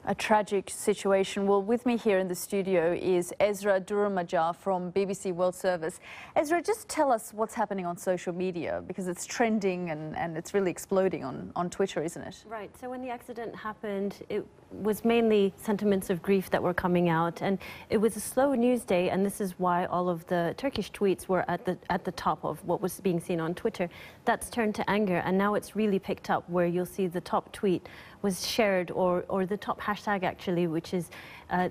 A tragic situation. Well, with me here in the studio is Ezra Duramajar from BBC World Service. Ezra, just tell us what's happening on social media, because it's trending and it's really exploding on Twitter, isn't it? Right. So when the accident happened, it was mainly sentiments of grief that were coming out, and it was a slow news day, and this is why all of the Turkish tweets were at the top of what was being seen on Twitter. That's turned to anger, and now it's really picked up, where you'll see the top tweet was shared, or the top hashtag actually, which is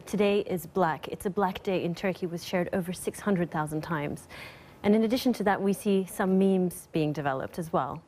today is black. It's a black day in Turkey, was shared over 600,000 times. And in addition to that, we see some memes being developed as well.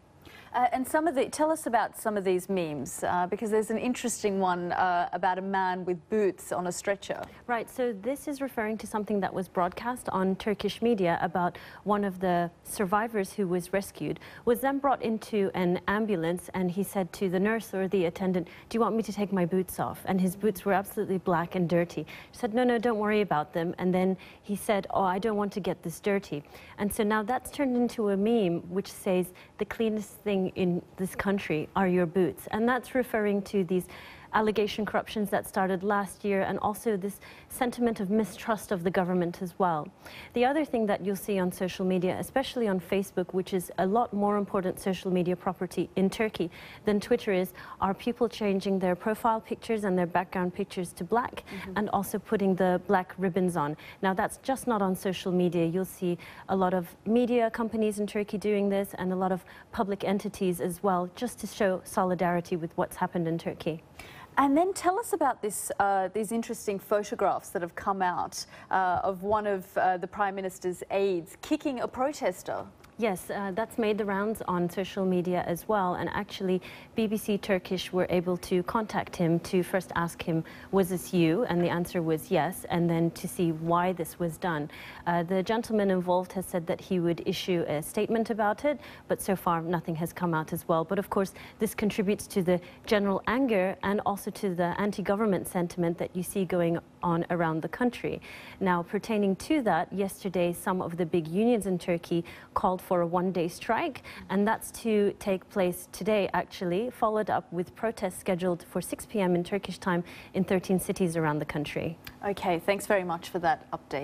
And tell us about some of these memes, because there's an interesting one about a man with boots on a stretcher. Right, so this is referring to something that was broadcast on Turkish media about one of the survivors who was rescued, was then brought into an ambulance, and he said to the nurse or the attendant, "Do you want me to take my boots off?" And his boots were absolutely black and dirty. She said, "No, don't worry about them." And then he said, "Oh, I don't want to get this dirty." And so now that's turned into a meme which says the cleanest thing in this country are your boots, and that's referring to these allegation corruptions that started last year, and also this sentiment of mistrust of the government as well. The other thing that you'll see on social media, especially on Facebook, which is a lot more important social media property in Turkey than Twitter is, are people changing their profile pictures and their background pictures to black, and also putting the black ribbons on. Now that's just not on social media. You'll see a lot of media companies in Turkey doing this, and a lot of public entities as well, just to show solidarity with what's happened in Turkey. And then tell us about these interesting photographs that have come out of one of the Prime Minister's aides kicking a protester. Yes, that's made the rounds on social media as well, and actually BBC Turkish were able to contact him to first ask him, was this you? And the answer was yes, and then to see why this was done. The gentleman involved has said that he would issue a statement about it, but so far nothing has come out as well. But of course this contributes to the general anger and also to the anti-government sentiment that you see going on around the country. Now, pertaining to that, yesterday some of the big unions in Turkey called for a one-day strike, and that's to take place today actually, followed up with protests scheduled for 6 p.m. in Turkish time in 13 cities around the country. Okay, thanks very much for that update.